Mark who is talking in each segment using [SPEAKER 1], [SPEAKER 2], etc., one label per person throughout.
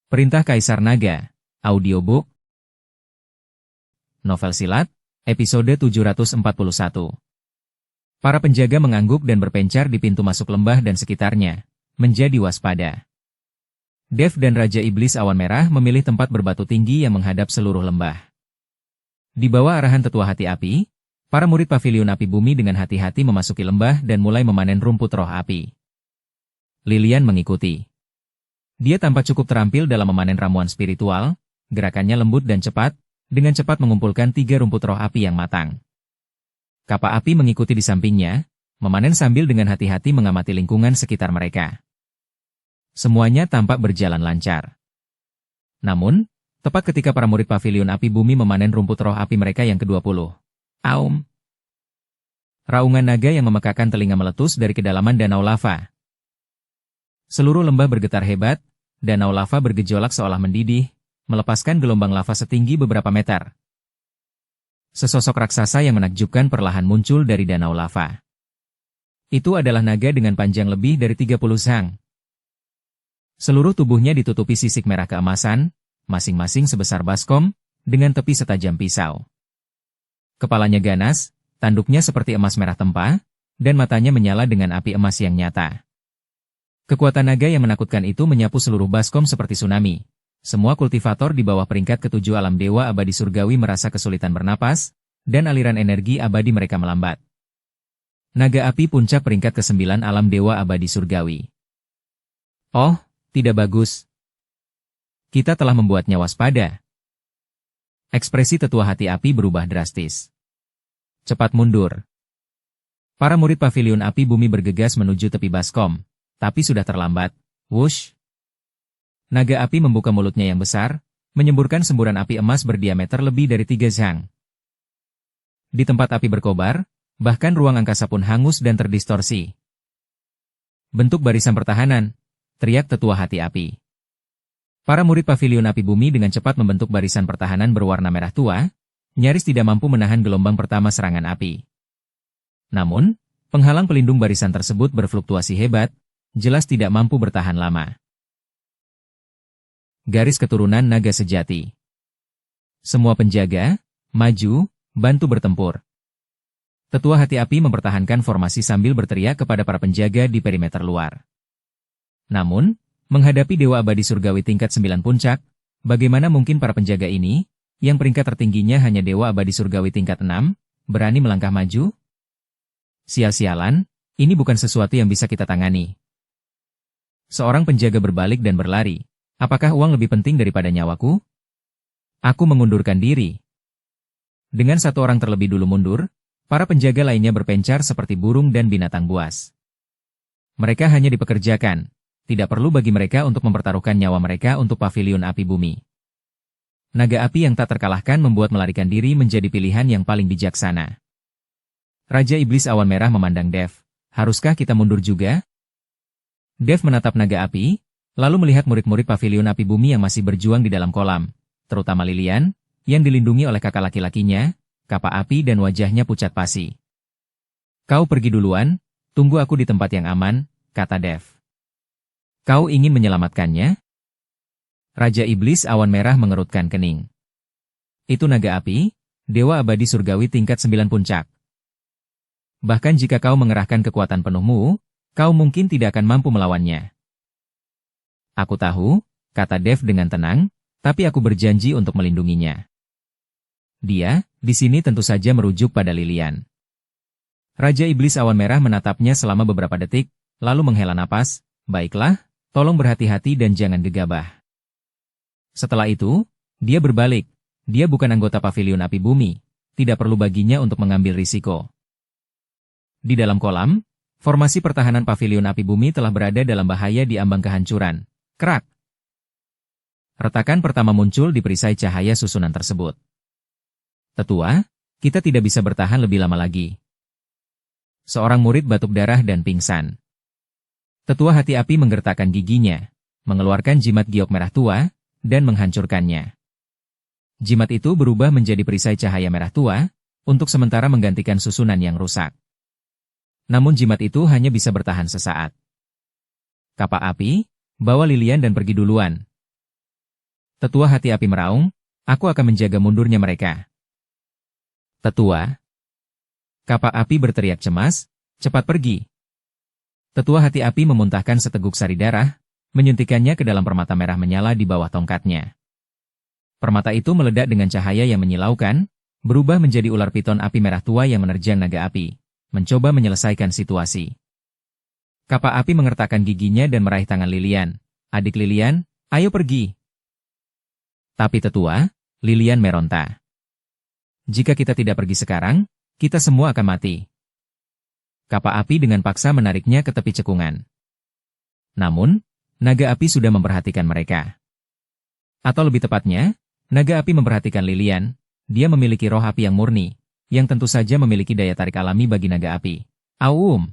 [SPEAKER 1] Perintah Kaisar Naga, audiobook, novel silat, episode 741. Para penjaga mengangguk dan berpencar di pintu masuk lembah dan sekitarnya, menjadi waspada. Dev dan Raja Iblis Awan Merah memilih tempat berbatu tinggi yang menghadap seluruh lembah. Di bawah arahan Tetua Hati Api, para murid Paviliun Api Bumi dengan hati-hati memasuki lembah dan mulai memanen rumput roh api. Lilian mengikuti. Dia tampak cukup terampil dalam memanen ramuan spiritual, gerakannya lembut dan cepat, dengan cepat mengumpulkan 3 rumput roh api yang matang. Kapak api mengikuti di sampingnya, memanen sambil dengan hati-hati mengamati lingkungan sekitar mereka. Semuanya tampak berjalan lancar. Namun, tepat ketika para murid Paviliun Api Bumi memanen rumput roh api mereka yang ke-20. Aum! Raungan naga yang memekakkan telinga meletus dari kedalaman danau lava. Seluruh lembah bergetar hebat, danau lava bergejolak seolah mendidih, melepaskan gelombang lava setinggi beberapa meter. Sesosok raksasa yang menakjubkan perlahan muncul dari danau lava. Itu adalah naga dengan panjang lebih dari 30 sang. Seluruh tubuhnya ditutupi sisik merah keemasan, masing-masing sebesar baskom, dengan tepi setajam pisau. Kepalanya ganas, tanduknya seperti emas merah tempa, dan matanya menyala dengan api emas yang nyata. Kekuatan naga yang menakutkan itu menyapu seluruh baskom seperti tsunami. Semua kultivator di bawah peringkat ke-7 alam dewa abadi surgawi merasa kesulitan bernapas, dan aliran energi abadi mereka melambat. Naga api puncak peringkat ke-9 alam dewa abadi surgawi. Oh, tidak bagus. Kita telah membuatnya waspada. Ekspresi Tetua Hati Api berubah drastis. Cepat mundur. Para murid Paviliun Api Bumi bergegas menuju tepi baskom. Tapi sudah terlambat. Wush! Naga api membuka mulutnya yang besar, menyemburkan semburan api emas berdiameter lebih dari 3 zang. Di tempat api berkobar, bahkan ruang angkasa pun hangus dan terdistorsi. Bentuk barisan pertahanan, teriak Tetua Hati Api. Para murid Paviliun Api Bumi dengan cepat membentuk barisan pertahanan berwarna merah tua, nyaris tidak mampu menahan gelombang pertama serangan api. Namun, penghalang pelindung barisan tersebut berfluktuasi hebat, jelas tidak mampu bertahan lama. Garis keturunan naga sejati. Semua penjaga, maju, bantu bertempur. Tetua Hati Api mempertahankan formasi sambil berteriak kepada para penjaga di perimeter luar. Namun, menghadapi Dewa Abadi Surgawi tingkat 9 puncak, bagaimana mungkin para penjaga ini, yang peringkat tertingginya hanya Dewa Abadi Surgawi tingkat 6, berani melangkah maju? Sial-sialan, ini bukan sesuatu yang bisa kita tangani. Seorang penjaga berbalik dan berlari. Apakah uang lebih penting daripada nyawaku? Aku mengundurkan diri. Dengan satu orang terlebih dulu mundur, para penjaga lainnya berpencar seperti burung dan binatang buas. Mereka hanya dipekerjakan. Tidak perlu bagi mereka untuk mempertaruhkan nyawa mereka untuk Paviliun Api Bumi. Naga api yang tak terkalahkan membuat melarikan diri menjadi pilihan yang paling bijaksana. Raja Iblis Awan Merah memandang Dev. Haruskah kita mundur juga? Dev menatap naga api, lalu melihat murid-murid Paviliun Api Bumi yang masih berjuang di dalam kolam, terutama Lilian, yang dilindungi oleh kakak laki-lakinya, kapak api dan wajahnya pucat pasi. Kau pergi duluan, tunggu aku di tempat yang aman, kata Dev. Kau ingin menyelamatkannya? Raja Iblis Awan Merah mengerutkan kening. Itu naga api, Dewa Abadi Surgawi tingkat 9 puncak. Bahkan jika kau mengerahkan kekuatan penuhmu, kau mungkin tidak akan mampu melawannya. Aku tahu, kata Dev dengan tenang, tapi aku berjanji untuk melindunginya. Dia, di sini tentu saja merujuk pada Lilian. Raja Iblis Awan Merah menatapnya selama beberapa detik, lalu menghela napas, baiklah, tolong berhati-hati dan jangan gegabah. Setelah itu, dia berbalik, dia bukan anggota Paviliun Api Bumi, tidak perlu baginya untuk mengambil risiko. Di dalam kolam, formasi pertahanan Paviliun Api Bumi telah berada dalam bahaya di ambang kehancuran. Krak! Retakan pertama muncul di perisai cahaya susunan tersebut. Tetua, kita tidak bisa bertahan lebih lama lagi. Seorang murid batuk darah dan pingsan. Tetua Hati Api menggertakkan giginya, mengeluarkan jimat giok merah tua, dan menghancurkannya. Jimat itu berubah menjadi perisai cahaya merah tua, untuk sementara menggantikan susunan yang rusak. Namun jimat itu hanya bisa bertahan sesaat. Kapak api, bawa Lilian dan pergi duluan. Tetua hati api meraung, aku akan menjaga mundurnya mereka. Tetua. Kapak api berteriak cemas, cepat pergi. Tetua hati api memuntahkan seteguk sari darah, menyuntikannya ke dalam permata merah menyala di bawah tongkatnya. Permata itu meledak dengan cahaya yang menyilaukan, berubah menjadi ular piton api merah tua yang menerjang naga api, mencoba menyelesaikan situasi. Kapak api mengertakkan giginya dan meraih tangan Lilian. Adik Lilian, ayo pergi. Tapi tetua, Lilian meronta. Jika kita tidak pergi sekarang, kita semua akan mati. Kapak api dengan paksa menariknya ke tepi cekungan. Namun, naga api sudah memperhatikan mereka. Atau lebih tepatnya, naga api memperhatikan Lilian. Dia memiliki roh api yang murni, yang tentu saja memiliki daya tarik alami bagi naga api. Aum!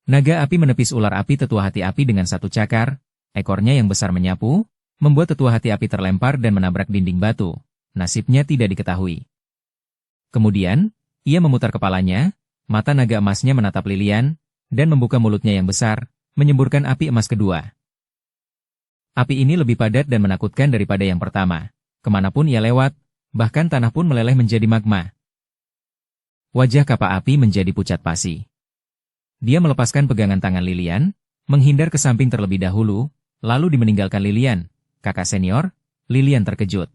[SPEAKER 1] Naga api menepis ular api tetua hati api dengan satu cakar, ekornya yang besar menyapu, membuat tetua hati api terlempar dan menabrak dinding batu. Nasibnya tidak diketahui. Kemudian, ia memutar kepalanya, mata naga emasnya menatap Lilian, dan membuka mulutnya yang besar, menyemburkan api emas kedua. Api ini lebih padat dan menakutkan daripada yang pertama. Kemanapun ia lewat, bahkan tanah pun meleleh menjadi magma. Wajah kapak api menjadi pucat pasi. Dia melepaskan pegangan tangan Lilian, menghindar ke samping terlebih dahulu, lalu meninggalkan Lilian. Kakak senior, Lilian terkejut.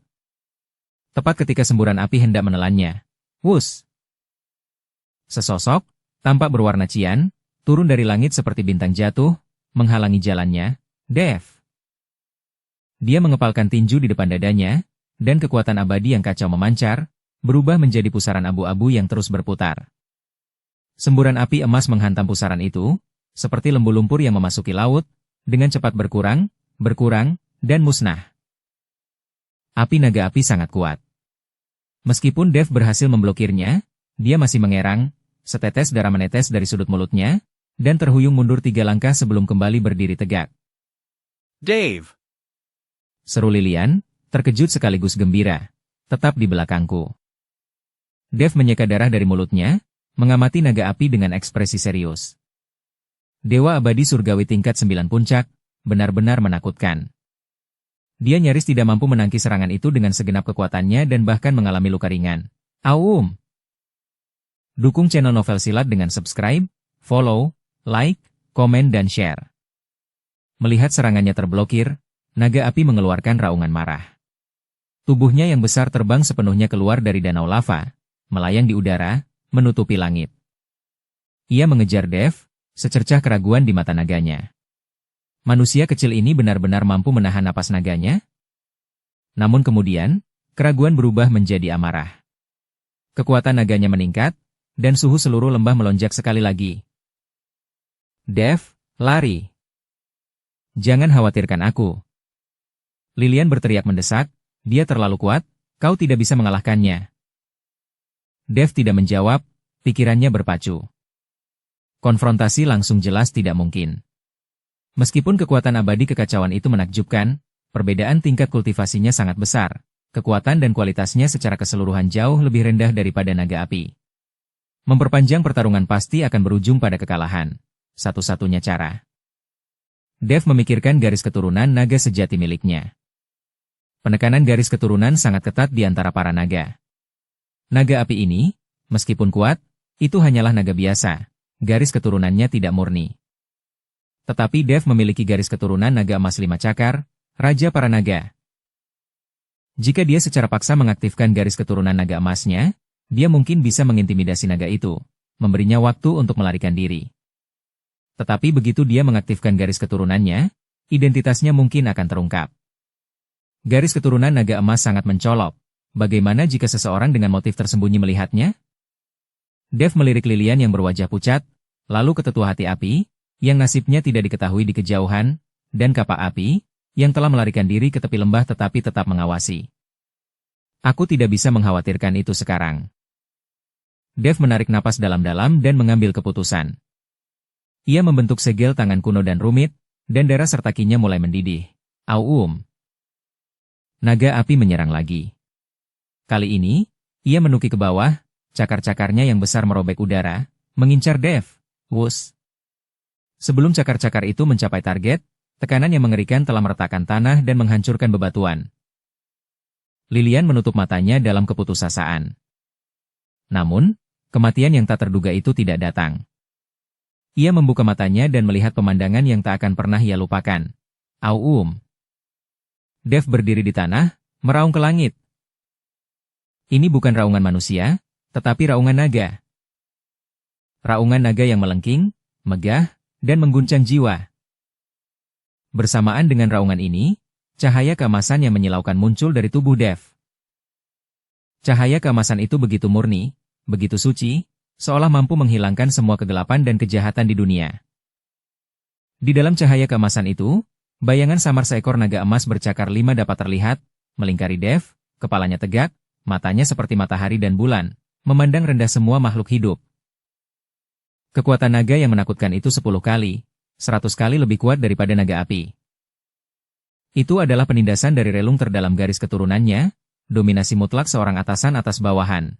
[SPEAKER 1] Tepat ketika semburan api hendak menelannya. Wus! Sesosok, tampak berwarna cian, turun dari langit seperti bintang jatuh, menghalangi jalannya. Dev! Dia mengepalkan tinju di depan dadanya, dan kekuatan abadi yang kacau memancar, berubah menjadi pusaran abu-abu yang terus berputar. Semburan api emas menghantam pusaran itu, seperti lembu lumpur yang memasuki laut, dengan cepat berkurang, dan musnah. Api naga api sangat kuat. Meskipun Dev berhasil memblokirnya, dia masih mengerang, setetes darah menetes dari sudut mulutnya, dan terhuyung mundur 3 langkah sebelum kembali berdiri tegak.
[SPEAKER 2] Dave!
[SPEAKER 1] Seru Lilian, terkejut sekaligus gembira. Tetap di belakangku. Dev menyeka darah dari mulutnya, mengamati naga api dengan ekspresi serius. Dewa abadi surgawi tingkat 9 puncak, benar-benar menakutkan. Dia nyaris tidak mampu menangkis serangan itu dengan segenap kekuatannya dan bahkan mengalami luka ringan. Aum! Dukung channel Novel Silat dengan subscribe, follow, like, komen dan share. Melihat serangannya terblokir, naga api mengeluarkan raungan marah. Tubuhnya yang besar terbang sepenuhnya keluar dari danau lava, melayang di udara, menutupi langit. Ia mengejar Dev, secercah keraguan di mata naganya. Manusia kecil ini benar-benar mampu menahan napas naganya? Namun kemudian, keraguan berubah menjadi amarah. Kekuatan naganya meningkat, dan suhu seluruh lembah melonjak sekali lagi. Dev, lari. Jangan khawatirkan aku. Lilian berteriak mendesak, dia terlalu kuat, kau tidak bisa mengalahkannya. Dev tidak menjawab, pikirannya berpacu. Konfrontasi langsung jelas tidak mungkin. Meskipun kekuatan abadi kekacauan itu menakjubkan, perbedaan tingkat kultivasinya sangat besar, kekuatan dan kualitasnya secara keseluruhan jauh lebih rendah daripada naga api. Memperpanjang pertarungan pasti akan berujung pada kekalahan. Satu-satunya cara. Dev memikirkan garis keturunan naga sejati miliknya. Penekanan garis keturunan sangat ketat di antara para naga. Naga api ini, meskipun kuat, itu hanyalah naga biasa. Garis keturunannya tidak murni. Tetapi Dev memiliki garis keturunan naga emas 5 cakar, raja para naga. Jika dia secara paksa mengaktifkan garis keturunan naga emasnya, dia mungkin bisa mengintimidasi naga itu, memberinya waktu untuk melarikan diri. Tetapi begitu dia mengaktifkan garis keturunannya, identitasnya mungkin akan terungkap. Garis keturunan naga emas sangat mencolok. Bagaimana jika seseorang dengan motif tersembunyi melihatnya? Dev melirik Lilian yang berwajah pucat, lalu ke tetua hati api, yang nasibnya tidak diketahui di kejauhan, dan kapak api, yang telah melarikan diri ke tepi lembah tetapi tetap mengawasi. Aku tidak bisa mengkhawatirkan itu sekarang. Dev menarik napas dalam-dalam dan mengambil keputusan. Ia membentuk segel tangan kuno dan rumit, dan darah serta kinya mulai mendidih. Aum! Naga api menyerang lagi. Kali ini, ia menuki ke bawah, cakar-cakarnya yang besar merobek udara, mengincar Dev. Wus! Sebelum cakar-cakar itu mencapai target, tekanan yang mengerikan telah meretakkan tanah dan menghancurkan bebatuan, Lilian menutup matanya dalam keputusasaan. Namun, kematian yang tak terduga itu tidak datang. Ia membuka matanya dan melihat pemandangan yang tak akan pernah ia lupakan. Auum. Dev berdiri di tanah, meraung ke langit. Ini bukan raungan manusia, tetapi raungan naga. Raungan naga yang melengking, megah, dan mengguncang jiwa. Bersamaan dengan raungan ini, cahaya keemasan yang menyilaukan muncul dari tubuh Dev. Cahaya keemasan itu begitu murni, begitu suci, seolah mampu menghilangkan semua kegelapan dan kejahatan di dunia. Di dalam cahaya keemasan itu, bayangan samar seekor naga emas bercakar 5 dapat terlihat, melingkari Dev, kepalanya tegak, matanya seperti matahari dan bulan, memandang rendah semua makhluk hidup. Kekuatan naga yang menakutkan itu 10 kali, 100 kali lebih kuat daripada naga api. Itu adalah penindasan dari relung terdalam garis keturunannya, dominasi mutlak seorang atasan atas bawahan.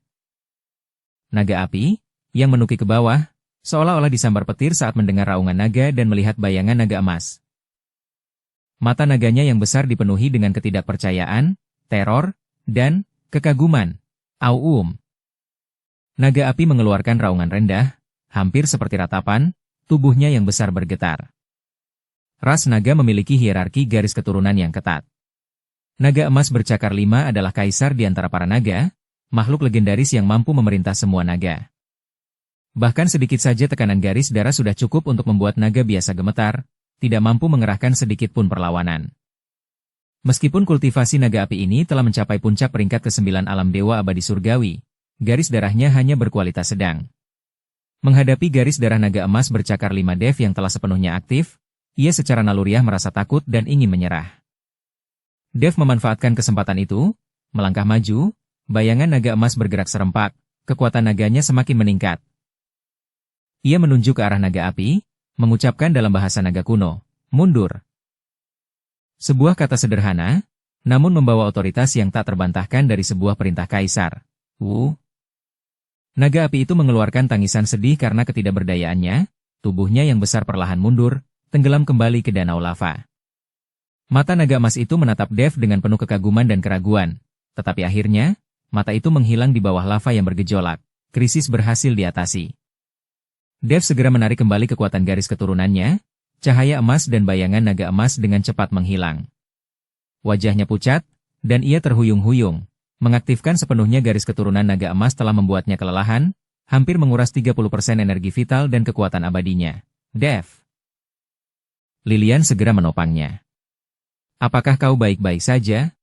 [SPEAKER 1] Naga api, yang menuki ke bawah, seolah-olah disambar petir saat mendengar raungan naga dan melihat bayangan naga emas. Mata naganya yang besar dipenuhi dengan ketidakpercayaan, teror, dan kekaguman. Auum. Naga api mengeluarkan raungan rendah, hampir seperti ratapan, tubuhnya yang besar bergetar. Ras naga memiliki hierarki garis keturunan yang ketat. Naga emas bercakar 5 adalah kaisar di antara para naga, makhluk legendaris yang mampu memerintah semua naga. Bahkan sedikit saja tekanan garis darah sudah cukup untuk membuat naga biasa gemetar, tidak mampu mengerahkan sedikit pun perlawanan. Meskipun kultivasi naga api ini telah mencapai puncak peringkat ke-9 alam dewa abadi surgawi, garis darahnya hanya berkualitas sedang. Menghadapi garis darah naga emas bercakar 5 Dev yang telah sepenuhnya aktif, ia secara naluriah merasa takut dan ingin menyerah. Dev memanfaatkan kesempatan itu, melangkah maju, bayangan naga emas bergerak serempak, kekuatan naganya semakin meningkat. Ia menunjuk ke arah naga api, mengucapkan dalam bahasa naga kuno, mundur. Sebuah kata sederhana, namun membawa otoritas yang tak terbantahkan dari sebuah perintah kaisar. Naga api itu mengeluarkan tangisan sedih karena ketidakberdayaannya, tubuhnya yang besar perlahan mundur, tenggelam kembali ke danau lava. Mata naga emas itu menatap Dev dengan penuh kekaguman dan keraguan, tetapi akhirnya, mata itu menghilang di bawah lava yang bergejolak, krisis berhasil diatasi. Dev segera menarik kembali kekuatan garis keturunannya, cahaya emas dan bayangan naga emas dengan cepat menghilang. Wajahnya pucat, dan ia terhuyung-huyung. Mengaktifkan sepenuhnya garis keturunan naga emas telah membuatnya kelelahan, hampir menguras 30% energi vital dan kekuatan abadinya. Dev. Lilian segera menopangnya. Apakah kau baik-baik saja?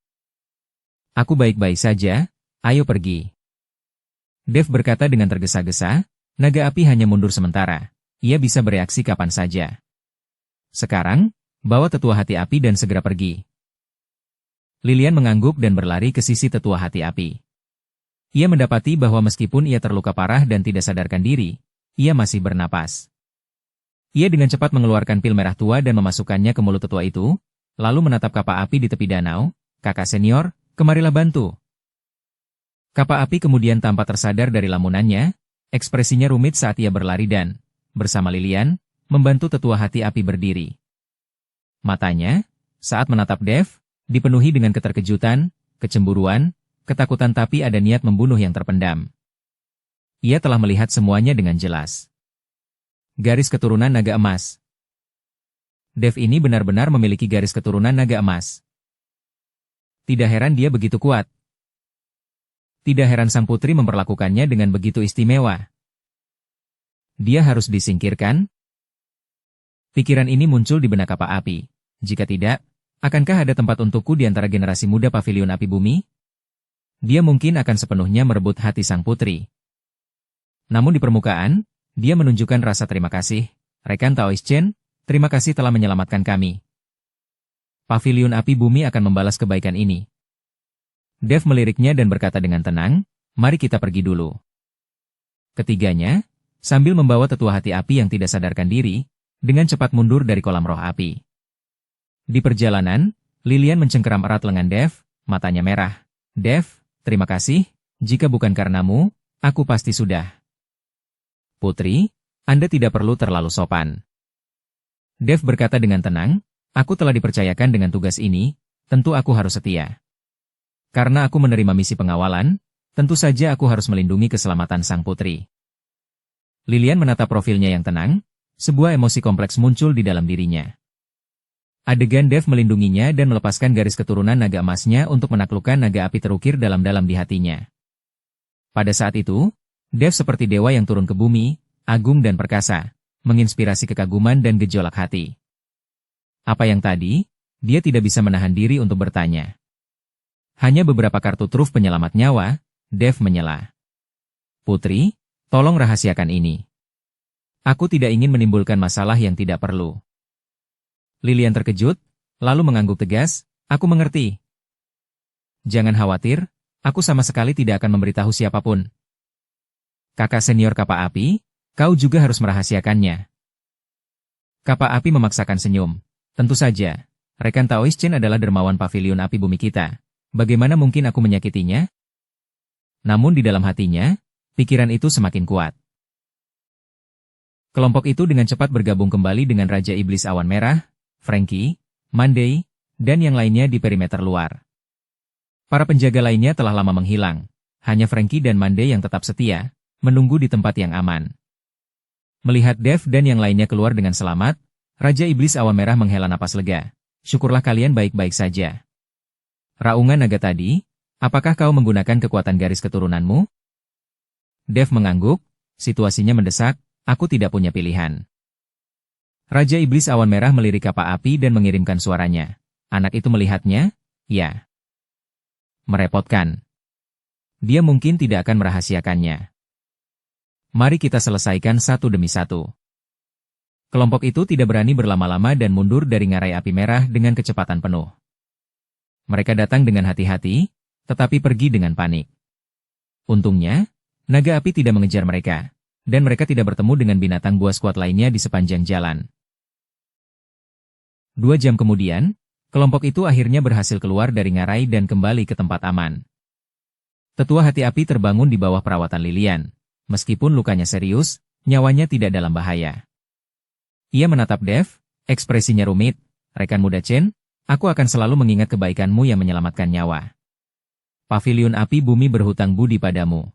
[SPEAKER 1] Aku baik-baik saja, ayo pergi. Dev berkata dengan tergesa-gesa, naga api hanya mundur sementara. Ia bisa bereaksi kapan saja. Sekarang, bawa tetua hati api dan segera pergi. Lilian mengangguk dan berlari ke sisi tetua hati api. Ia mendapati bahwa meskipun ia terluka parah dan tidak sadarkan diri, ia masih bernapas. Ia dengan cepat mengeluarkan pil merah tua dan memasukkannya ke mulut tetua itu, lalu menatap kapal api di tepi danau. Kakak senior, kemarilah bantu. Kapal api kemudian tampak tersadar dari lamunannya, ekspresinya rumit saat ia berlari dan, bersama Lilian, membantu tetua hati api berdiri. Matanya, saat menatap Dev, dipenuhi dengan keterkejutan, kecemburuan, ketakutan tapi ada niat membunuh yang terpendam. Ia telah melihat semuanya dengan jelas. Garis keturunan naga emas. Dev ini benar-benar memiliki garis keturunan naga emas. Tidak heran dia begitu kuat. Tidak heran sang putri memperlakukannya dengan begitu istimewa. Dia harus disingkirkan? Pikiran ini muncul di benak kapal api. Jika tidak, akankah ada tempat untukku di antara generasi muda pavilion api bumi? Dia mungkin akan sepenuhnya merebut hati sang putri. Namun di permukaan, dia menunjukkan rasa terima kasih. Rekan Taois Chen, terima kasih telah menyelamatkan kami. Pavilion api bumi akan membalas kebaikan ini. Dev meliriknya dan berkata dengan tenang, mari kita pergi dulu. Ketiganya, sambil membawa tetua hati api yang tidak sadarkan diri, dengan cepat mundur dari kolam roh api. Di perjalanan, Lilian mencengkeram erat lengan Dev, matanya merah. Dev, terima kasih, jika bukan karenamu, aku pasti sudah. Putri, Anda tidak perlu terlalu sopan. Dev berkata dengan tenang, aku telah dipercayakan dengan tugas ini, tentu aku harus setia. Karena aku menerima misi pengawalan, tentu saja aku harus melindungi keselamatan sang putri. Lilian menatap profilnya yang tenang, sebuah emosi kompleks muncul di dalam dirinya. Adegan Dev melindunginya dan melepaskan garis keturunan naga emasnya untuk menaklukkan naga api terukir dalam-dalam di hatinya. Pada saat itu, Dev seperti dewa yang turun ke bumi, agung dan perkasa, menginspirasi kekaguman dan gejolak hati. Apa yang tadi? Dia tidak bisa menahan diri untuk bertanya. Hanya beberapa kartu truf penyelamat nyawa, Dev menyela. Putri, tolong rahasiakan ini. Aku tidak ingin menimbulkan masalah yang tidak perlu. Lilian terkejut, lalu mengangguk tegas, aku mengerti. Jangan khawatir, aku sama sekali tidak akan memberitahu siapapun. Kakak senior Kappa Api, kau juga harus merahasiakannya. Kappa Api memaksakan senyum. Tentu saja, rekan Taois Chen adalah dermawan pavilion api bumi kita. Bagaimana mungkin aku menyakitinya? Namun di dalam hatinya, pikiran itu semakin kuat. Kelompok itu dengan cepat bergabung kembali dengan Raja Iblis Awan Merah, Frankie, Monday, dan yang lainnya di perimeter luar. Para penjaga lainnya telah lama menghilang. Hanya Frankie dan Monday yang tetap setia, menunggu di tempat yang aman. Melihat Dev dan yang lainnya keluar dengan selamat, Raja Iblis Awan Merah menghela napas lega. Syukurlah kalian baik-baik saja. Raungan naga tadi, apakah kau menggunakan kekuatan garis keturunanmu? Dev mengangguk, situasinya mendesak, aku tidak punya pilihan. Raja Iblis Awan Merah melirik Kappa Api dan mengirimkan suaranya. Anak itu melihatnya, ya. Merepotkan. Dia mungkin tidak akan merahasiakannya. Mari kita selesaikan satu demi satu. Kelompok itu tidak berani berlama-lama dan mundur dari ngarai api merah dengan kecepatan penuh. Mereka datang dengan hati-hati, tetapi pergi dengan panik. Untungnya, naga api tidak mengejar mereka, dan mereka tidak bertemu dengan binatang buas kuat lainnya di sepanjang jalan. 2 jam kemudian, kelompok itu akhirnya berhasil keluar dari ngarai dan kembali ke tempat aman. Tetua hati api terbangun di bawah perawatan Lilian. Meskipun lukanya serius, nyawanya tidak dalam bahaya. Ia menatap Dev, ekspresinya rumit. Rekan muda Chen, aku akan selalu mengingat kebaikanmu yang menyelamatkan nyawa. Pavilion api bumi berhutang budi padamu.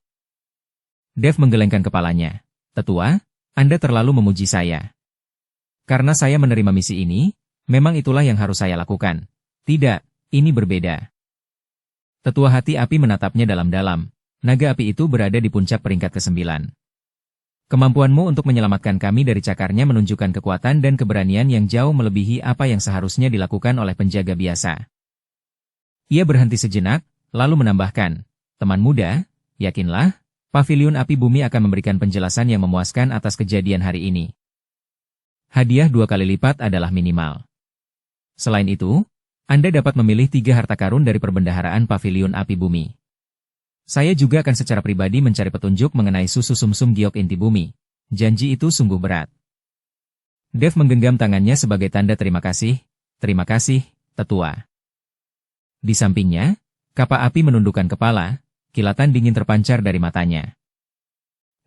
[SPEAKER 1] Dev menggelengkan kepalanya. Tetua, Anda terlalu memuji saya. Karena saya menerima misi ini, memang itulah yang harus saya lakukan. Tidak, ini berbeda. Tetua hati api menatapnya dalam-dalam. Naga api itu berada di puncak peringkat ke-9. Kemampuanmu untuk menyelamatkan kami dari cakarnya menunjukkan kekuatan dan keberanian yang jauh melebihi apa yang seharusnya dilakukan oleh penjaga biasa. Ia berhenti sejenak, lalu menambahkan, teman muda, yakinlah, pavilion api bumi akan memberikan penjelasan yang memuaskan atas kejadian hari ini. Hadiah 2 kali lipat adalah minimal. Selain itu, Anda dapat memilih 3 harta karun dari perbendaharaan pavilion api bumi. Saya juga akan secara pribadi mencari petunjuk mengenai susu sumsum giok inti bumi. Janji itu sungguh berat. Dev menggenggam tangannya sebagai tanda terima kasih, tetua. Di sampingnya, Kappa Api menundukkan kepala, kilatan dingin terpancar dari matanya.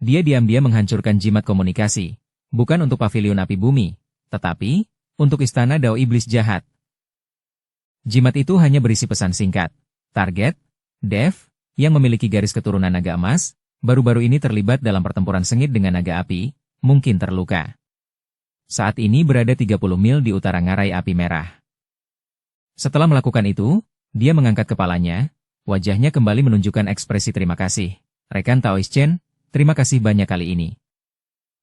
[SPEAKER 1] Dia diam-diam menghancurkan jimat komunikasi, bukan untuk pavilion api bumi, tetapi untuk istana Dao Iblis Jahat. Jimat itu hanya berisi pesan singkat. Target, Dev, yang memiliki garis keturunan naga emas, baru-baru ini terlibat dalam pertempuran sengit dengan naga api, mungkin terluka. Saat ini berada 30 mil di utara ngarai api merah. Setelah melakukan itu, dia mengangkat kepalanya, wajahnya kembali menunjukkan ekspresi terima kasih. Rekan Taois Chen, terima kasih banyak kali ini.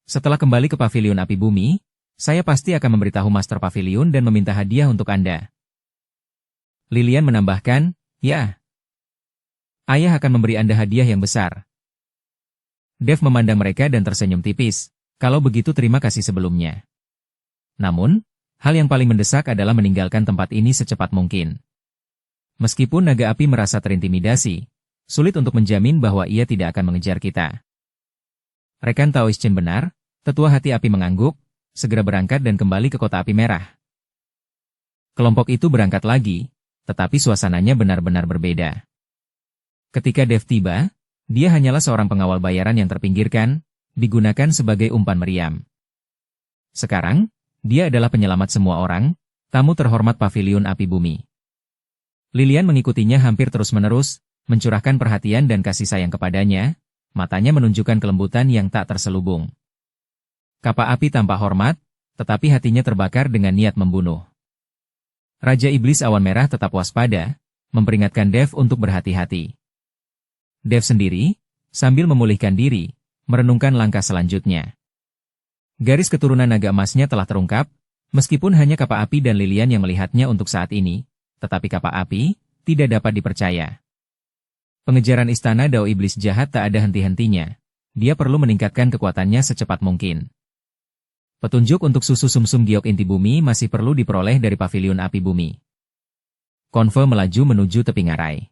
[SPEAKER 1] Setelah kembali ke pavilion api bumi, saya pasti akan memberitahu Master Pavilion dan meminta hadiah untuk Anda. Lilian menambahkan, ya. Ayah akan memberi Anda hadiah yang besar. Dev memandang mereka dan tersenyum tipis. Kalau begitu terima kasih sebelumnya. Namun, hal yang paling mendesak adalah meninggalkan tempat ini secepat mungkin. Meskipun naga api merasa terintimidasi, sulit untuk menjamin bahwa ia tidak akan mengejar kita. Rekan Taois Chen benar, tetua hati api mengangguk, segera berangkat dan kembali ke kota api merah. Kelompok itu berangkat lagi, tetapi suasananya benar-benar berbeda. Ketika Dev tiba, dia hanyalah seorang pengawal bayaran yang terpinggirkan, digunakan sebagai umpan meriam. Sekarang, dia adalah penyelamat semua orang, tamu terhormat pavilion api bumi. Lilian mengikutinya hampir terus-menerus, mencurahkan perhatian dan kasih sayang kepadanya, matanya menunjukkan kelembutan yang tak terselubung. Kapak api tampak hormat, tetapi hatinya terbakar dengan niat membunuh. Raja Iblis Awan Merah tetap waspada, memperingatkan Dev untuk berhati-hati. Dev sendiri, sambil memulihkan diri, merenungkan langkah selanjutnya. Garis keturunan naga emasnya telah terungkap, meskipun hanya kapak api dan Lilian yang melihatnya untuk saat ini, tetapi kapak api tidak dapat dipercaya. Pengejaran istana Dao Iblis Jahat tak ada henti-hentinya. Dia perlu meningkatkan kekuatannya secepat mungkin. Petunjuk untuk susu sumsum giok inti bumi masih perlu diperoleh dari pavilion api bumi. Konve melaju menuju tepi ngarai.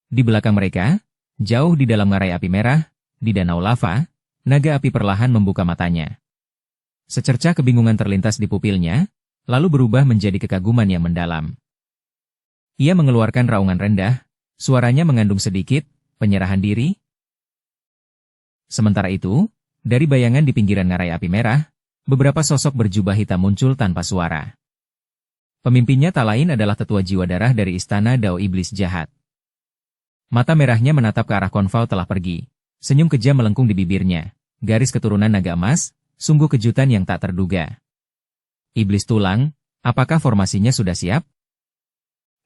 [SPEAKER 1] Di belakang mereka, jauh di dalam ngarai api merah, di danau lava, naga api perlahan membuka matanya. Secercah kebingungan terlintas di pupilnya, lalu berubah menjadi kekaguman yang mendalam. Ia mengeluarkan raungan rendah, suaranya mengandung sedikit penyerahan diri. Sementara itu, dari bayangan di pinggiran ngarai api merah, beberapa sosok berjubah hitam muncul tanpa suara. Pemimpinnya tak lain adalah tetua jiwa darah dari istana Dao Iblis Jahat. Mata merahnya menatap ke arah Konval telah pergi. Senyum kejam melengkung di bibirnya. Garis keturunan naga emas, sungguh kejutan yang tak terduga. Iblis tulang, apakah formasinya sudah siap?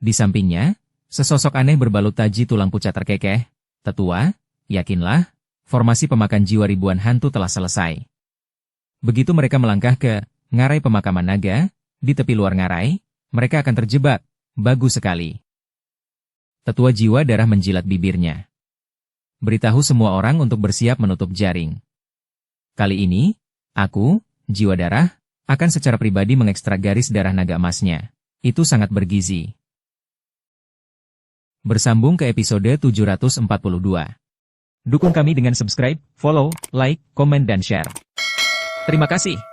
[SPEAKER 1] Di sampingnya, sesosok aneh berbalut taji tulang pucat terkekeh. Tetua, yakinlah, formasi pemakan jiwa ribuan hantu telah selesai. Begitu mereka melangkah ke ngarai pemakaman naga, di tepi luar ngarai, mereka akan terjebak. Bagus sekali. Tetua jiwa darah menjilat bibirnya. Beritahu semua orang untuk bersiap menutup jaring. Kali ini, aku, jiwa darah, akan secara pribadi mengekstrak garis darah naga emasnya. Itu sangat bergizi. Bersambung ke episode 742. Dukung kami dengan subscribe, follow, like, komen dan share. Terima kasih.